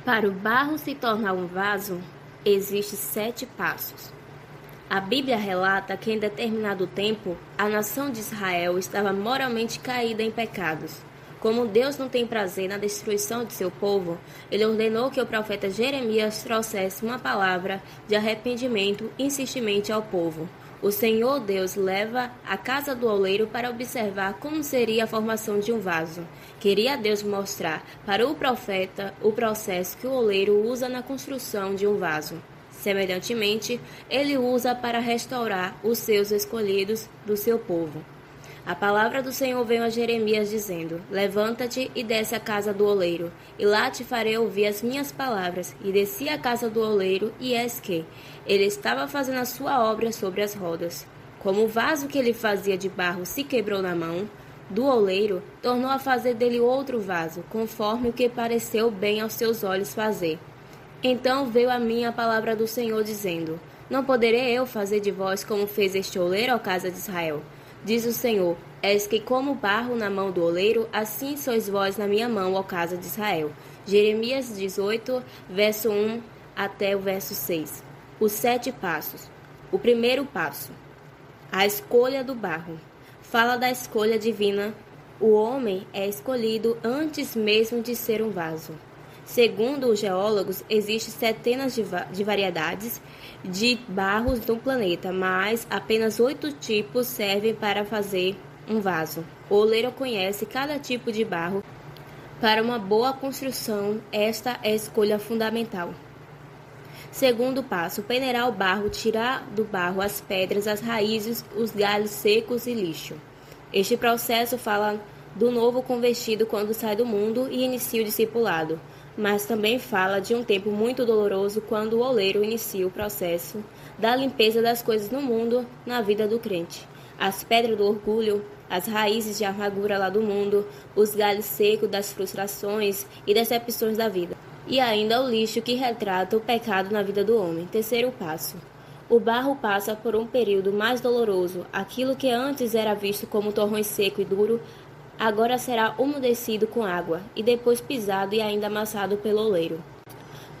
Para o barro se tornar um vaso, existem 7 passos. A Bíblia relata que em determinado tempo, a nação de Israel estava moralmente caída em pecados. Como Deus não tem prazer na destruição de seu povo, ele ordenou que o profeta Jeremias trouxesse uma palavra de arrependimento insistentemente ao povo. O Senhor Deus leva a casa do oleiro para observar como seria a formação de um vaso. Queria Deus mostrar para o profeta o processo que o oleiro usa na construção de um vaso. Semelhantemente, ele usa para restaurar os seus escolhidos do seu povo. A palavra do Senhor veio a Jeremias dizendo: Levanta-te e desce à casa do oleiro, e lá te farei ouvir as minhas palavras. E desci à casa do oleiro, e eis que ele estava fazendo a sua obra sobre as rodas. Como o vaso que ele fazia de barro se quebrou na mão do oleiro, tornou a fazer dele outro vaso, conforme o que pareceu bem aos seus olhos fazer. Então veio a mim a palavra do Senhor, dizendo: Não poderei eu fazer de vós como fez este oleiro, ó casa de Israel? Diz o Senhor: És que como barro na mão do oleiro, assim sois vós na minha mão, ó casa de Israel. Jeremias 18, verso 1 até o verso 6. Os 7 passos. O primeiro passo: a escolha do barro. Fala da escolha divina. O homem é escolhido antes mesmo de ser um vaso. Segundo os geólogos, existem centenas de variedades de barros no planeta, mas apenas 8 tipos servem para fazer um vaso. O oleiro conhece cada tipo de barro. Para uma boa construção, esta é a escolha fundamental. Segundo passo: peneirar o barro, tirar do barro as pedras, as raízes, os galhos secos e lixo. Este processo fala do novo convertido quando sai do mundo e inicia o discipulado, mas também fala de um tempo muito doloroso quando o oleiro inicia o processo da limpeza das coisas no mundo, na vida do crente. As pedras do orgulho, as raízes de amargura lá do mundo, os galhos secos das frustrações e decepções da vida. E ainda o lixo que retrata o pecado na vida do homem. Terceiro passo: o barro passa por um período mais doloroso. Aquilo que antes era visto como torrões seco e duro, agora será umedecido com água, e depois pisado e ainda amassado pelo oleiro.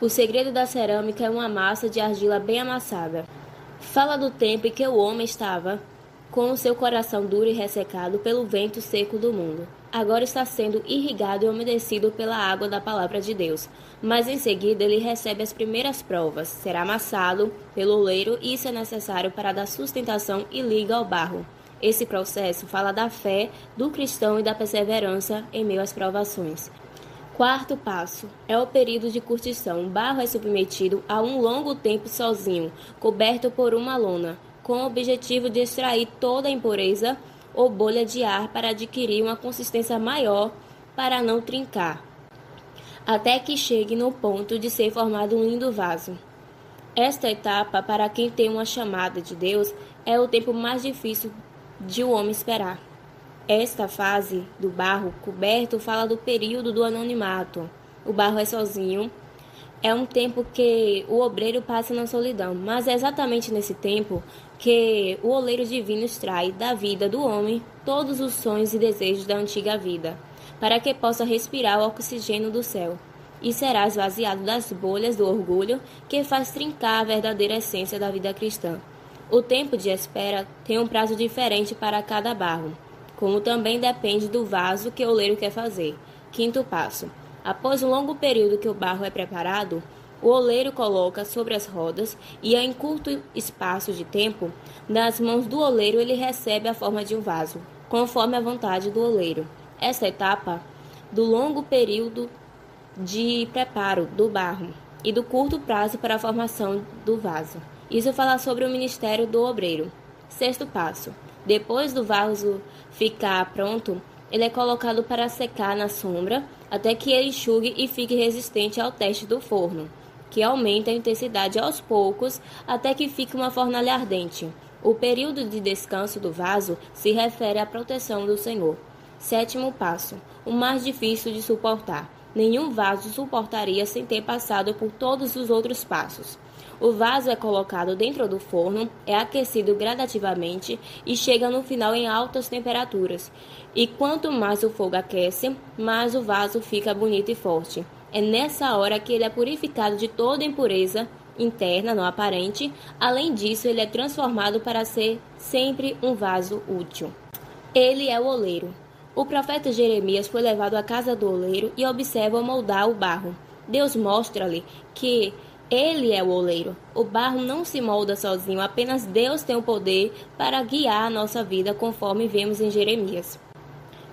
O segredo da cerâmica é uma massa de argila bem amassada. Fala do tempo em que o homem estava com o seu coração duro e ressecado pelo vento seco do mundo. Agora está sendo irrigado e umedecido pela água da palavra de Deus. Mas em seguida ele recebe as primeiras provas. Será amassado pelo oleiro e isso é necessário para dar sustentação e liga ao barro. Esse processo fala da fé do cristão e da perseverança em meio às provações. Quarto passo é o período de curtição. O barro é submetido a um longo tempo sozinho, coberto por uma lona, com o objetivo de extrair toda a impureza ou bolha de ar para adquirir uma consistência maior para não trincar, até que chegue no ponto de ser formado um lindo vaso. Esta etapa, para quem tem uma chamada de Deus, é o tempo mais difícil de o homem esperar. Esta fase do barro coberto fala do período do anonimato. O barro é sozinho. É um tempo que o obreiro passa na solidão, mas é exatamente nesse tempo que o oleiro divino extrai da vida do homem todos os sonhos e desejos da antiga vida, para que possa respirar o oxigênio do céu, e será esvaziado das bolhas do orgulho que faz trincar a verdadeira essência da vida cristã. O tempo de espera tem um prazo diferente para cada barro, como também depende do vaso que o oleiro quer fazer. Quinto passo: após um longo período que o barro é preparado, o oleiro coloca sobre as rodas e, em curto espaço de tempo, nas mãos do oleiro ele recebe a forma de um vaso, conforme a vontade do oleiro. Esta etapa do longo período de preparo do barro e do curto prazo para a formação do vaso. Isso fala sobre o ministério do obreiro. Sexto passo: depois do vaso ficar pronto, ele é colocado para secar na sombra até que ele enxugue e fique resistente ao teste do forno, que aumenta a intensidade aos poucos até que fique uma fornalha ardente. O período de descanso do vaso se refere à proteção do Senhor. Sétimo passo: o mais difícil de suportar. Nenhum vaso suportaria sem ter passado por todos os outros passos. O vaso é colocado dentro do forno, é aquecido gradativamente e chega no final em altas temperaturas. E quanto mais o fogo aquece, mais o vaso fica bonito e forte. É nessa hora que ele é purificado de toda impureza interna, não aparente. Além disso, ele é transformado para ser sempre um vaso útil. Ele é o oleiro. O profeta Jeremias foi levado à casa do oleiro e observa moldar o barro. Deus mostra-lhe que ele é o oleiro. O barro não se molda sozinho, apenas Deus tem o poder para guiar a nossa vida, conforme vemos em Jeremias.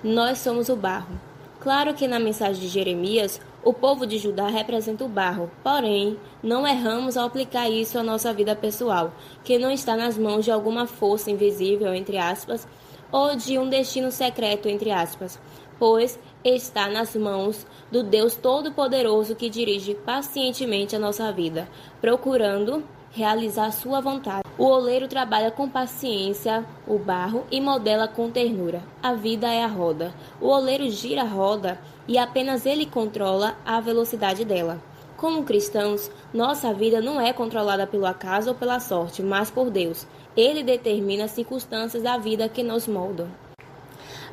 Nós somos o barro. Claro que na mensagem de Jeremias, o povo de Judá representa o barro, porém, não erramos ao aplicar isso à nossa vida pessoal, que não está nas mãos de alguma força invisível, entre aspas, ou de um destino secreto, entre aspas, pois está nas mãos do Deus Todo-Poderoso que dirige pacientemente a nossa vida, procurando realizar sua vontade. O oleiro trabalha com paciência o barro e modela com ternura. A vida é a roda. O oleiro gira a roda e apenas ele controla a velocidade dela. Como cristãos, nossa vida não é controlada pelo acaso ou pela sorte, mas por Deus. Ele determina as circunstâncias da vida que nos moldam.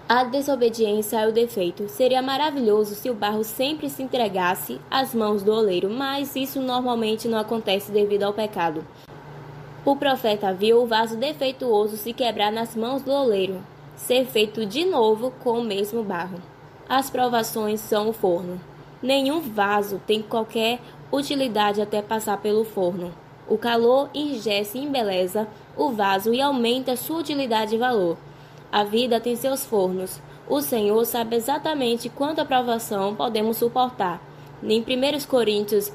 A desobediência é o defeito. Seria maravilhoso se o barro sempre se entregasse às mãos do oleiro, mas isso normalmente não acontece devido ao pecado. O profeta viu o vaso defeituoso se quebrar nas mãos do oleiro, ser feito de novo com o mesmo barro. As provações são o forno. Nenhum vaso tem qualquer utilidade até passar pelo forno. O calor enrijece e embeleza o vaso e aumenta sua utilidade e valor. A vida tem seus fornos. O Senhor sabe exatamente quanta provação podemos suportar. Em 1 Coríntios,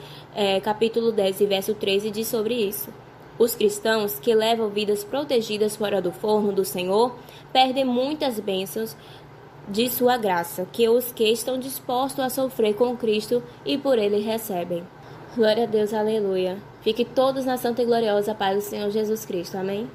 capítulo 10, verso 13, diz sobre isso. Os cristãos que levam vidas protegidas fora do forno do Senhor perdem muitas bênçãos de sua graça, que os que estão dispostos a sofrer com Cristo e por Ele recebem. Glória a Deus, aleluia. Fique todos na santa e gloriosa paz do Senhor Jesus Cristo. Amém?